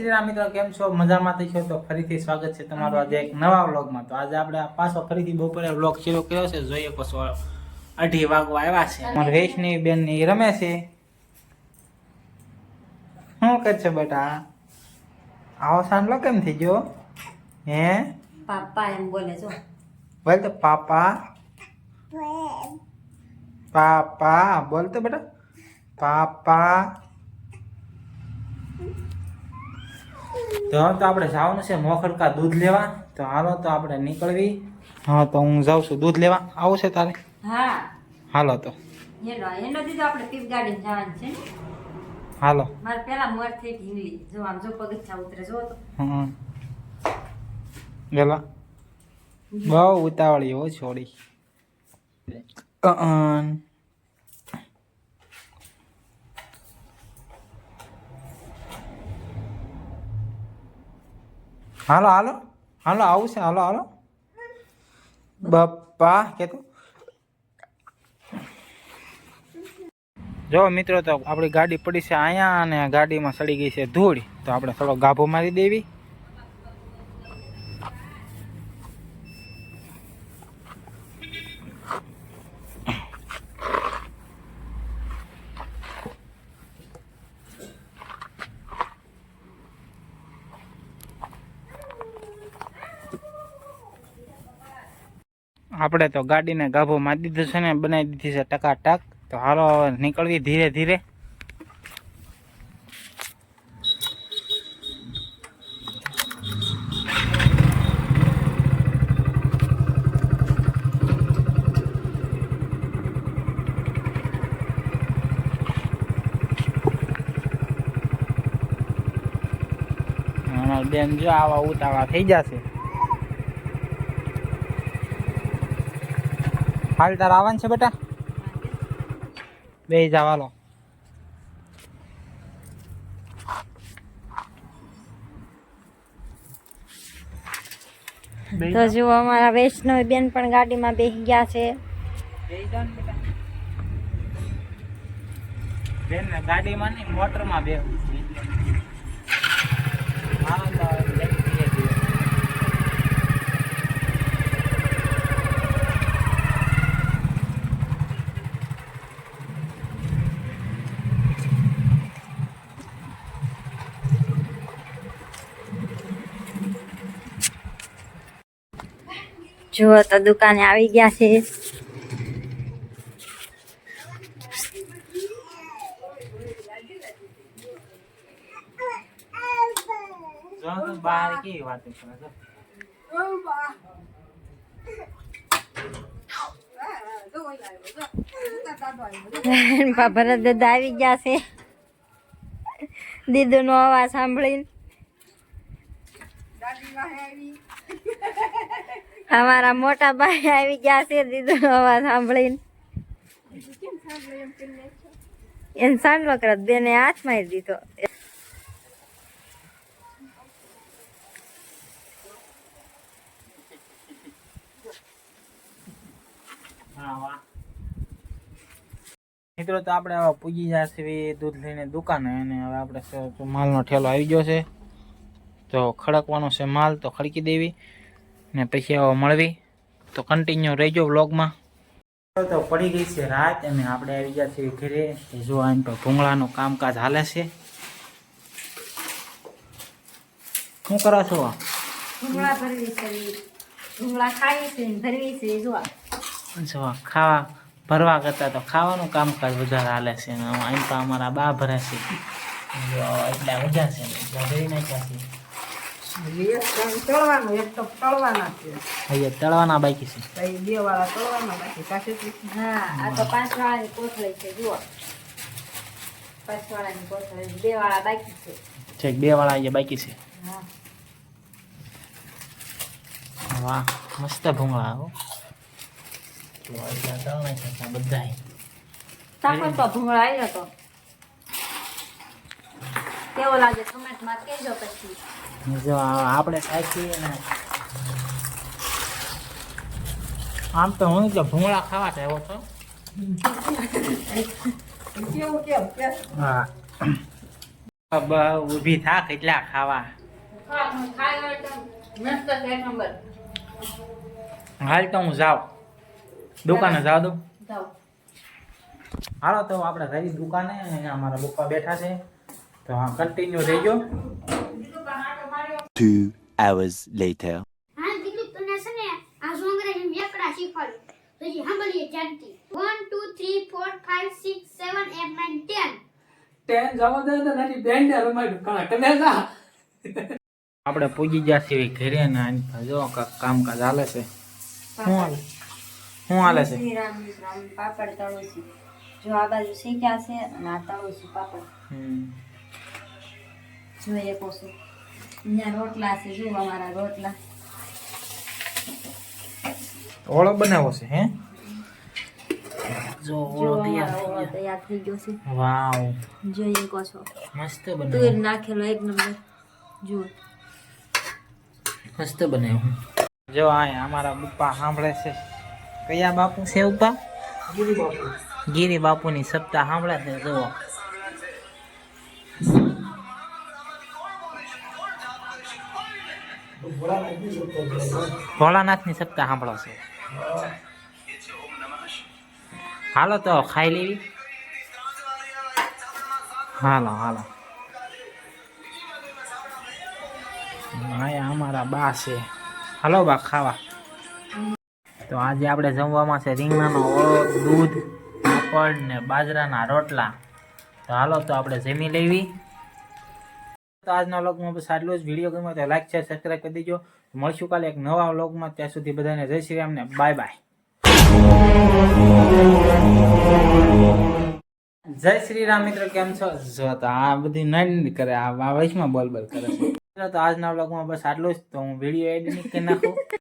શ્રી રામ મિત્રો, કેમ છો? મજામાં થશો તો ફરીથી સ્વાગત છે તમારું આજે એક નવા વ્લોગમાં। તો આજે આપણે પાછો ફરીથી બપોરે વ્લોગ શરૂ કર્યો છે। જોઈએ પાછો 2:30 વાગવા આવ્યા છે। અમારા વૈષ્ણવી બેન ની રમે છે। શું કરશે બેટા? આવો સાંડલો કેમ થઈ ગયો? હે પાપા એમ બોલે છો? બોલ તો પાપા પાપા બોલ તો બેટા પાપા। તો આપણે જવાનું છે મોખડકા દૂધ લેવા। તો હાલો તો આપણે નીકળવી। હા તો હું જાઉં છું દૂધ લેવા। આવું છે તારે? હા હાલો તો એનો દીધો આપણે પીપ ગાડી જવાનું છે ને। હાલો મારે પેલા મોર થઈ ઢીંગલી જો આમ જો પગથિયા ઉતરે જો તો ગેલા બહુ ઉતાવળી હો છોડી। હાલો હાલો હાલો આવું છે। હાલો હાલો બપ્પા કેતો જો મિત્રો તો આપણી ગાડી પડી છે અહીંયા અને ગાડીમાં સડી ગઈ છે ધૂળ। તો આપણે થોડો ગાભો મારી દેવી। આપણે તો ગાડીને ગાભો મારી દીધો છે ને બનાવી દીધી છે ટકાટક। તો હાલો નીકળવી ધીરે ધીરે। બેન જો આવા ઉતાવળા થઈ જશે। હાલ તાર આવવાનું છે બેટા? બે જવાલો તો જો અમારા વૈષ્ણવી બેન પણ ગાડીમાં બેસી ગયા છે। બેન ને ગાડીમાં નહીં મોટરમાં બેસવું છે। જો તો દુકાને આવી ગયા છે। બહાર કેવી વાત કરે ભરત દાદા આવી ગયા છે દીદુ નો અવાજ સાંભળીને। અમારા મોટા ભાઈ આવી ગયા છે દીદુ નો અવાજ સાંભળીને। એને સાંડલો કરત બેને હાથ મારી દીધો। મિત્રો તો આપણે હવે પૂજી જશે દૂધ લઈને દુકાને અને હવે આપણે માલનો ઠેલો આવી ગયો છે। તો ખડકવાનો છે માલ તો ખડકી દેવી ને પછી હવે મળવી। તો કન્ટિન્યુ રહેજો વ્લોગમાં। તો પડી ગઈ છે રાત અને આપણે આવી ગયા છીએ ઘરે। જો આમ તો ભૂંગળાનું કામકાજ હાલે છે। શું કરો છો? ભૂંગળા ભરવી છે, ભૂંગળા ખાવી છે ભરવી છે। જો ખાવા ભરવા કરતા તો ખાવાનું કામકાજ વધારે હાલે છે। આમ તો અમારા બા ભરે છે એટલા વધારે છે એટલા ભરી નાખ્યા છે। તળવાના બાકી છે। હા આ તો 5 વાળાની કોથળી છે। જુઓ 5 વાળાની કોથળી 2 વાળા બાકી છે। ઠીક 2 વાળા અહીંયા બાકી છે। હા વાહ મસ્ત ભૂંગળા હો। બધા ચાખો તો ભૂંગળા આવ્યો તો કેવો લાગે કમેન્ટ માં કહેજો। પછી જો આપણે સાચી ને આમ તો હું તો ભૂંગળા ખાવા આવ્યો તો હા ઊભી થા કેટલા ખાવા. હાલ તો હું જાઉં દુકાને જાવ દઉં. હાલો તો આપણે જઈ દુકાને અને અમારા પપ્પા બેઠા છે તો હા કન્ટિન્યુ રહેજો. 2 hours later. હા દીકરી તને છે ને આ સોંગરે એમ એકડા શીખવાડ્યું પછી સાંભળીએ ચાલતી 1 2 3 4 5 6 7 8 9 10 10 જવા દે તો નાની બેન ને રમાડ્યું કાં કને જા આપણે પૂજી ગયા છીએ ઘરે ને આની પાસે જો કાંઈક કામકાજ હાલે છે. શું હાલે છે? શ્રીરામ પાપડ તળું છું. જો આ બાજુ શેક્યા છે અને આ તળું છું પાપડ. જોઈએ કોશું અહીંયા રોટલા છે. જો અમારા રોટલા ઓળો બનાવો છે હે? જો જો ઓળો અમારો ઓળો તૈયાર થઈ ગયો છે. વાવ જોઈએ કોશો મસ્ત તુર બનાવ્યો. નાખેલો એક નંબર. જુઓ મસ્ત બનાવ્યું. જો આ અમારા પપ્પા સાંભળે છે. કયા બાપુ છે પપ્પા? ગીરી બાપુની સપ્તાહ સાંભળે છે. જુઓ ભોળાનાથની સપ્તાહ સાંભળો છે. હાલો તો ખાઈ લેવી. હાલો હાલો અહીંયા અમારા બા છે. હાલો બા ખાવા. તો આજે આપણે જમવામાં છે રીંગણાનો ઓળો, દૂધ, પાપડ ને બાજરાના રોટલા. તો હાલો તો આપણે જમી લેવી. તો આજના વ્લોગમાં બસ આટલું જ. વિડીયો ગમ્યો તો લાઈક શેર સબસ્ક્રાઈબ કરી દેજો. મળશું કાલે એક નવા વ્લોગમાં. ત્યાં સુધી બધાને જય શ્રી રામ ને બાય બાય. જય શ્રી રામ મિત્રો, કેમ છો? જો તો આ બધી નાની કરે, આ વૈશમાં બોલ બોલ કરે છે. તો આજના વ્લોગમાં બસ આટલું જ. તો હું વિડીયો એડિટ કરી નાખું.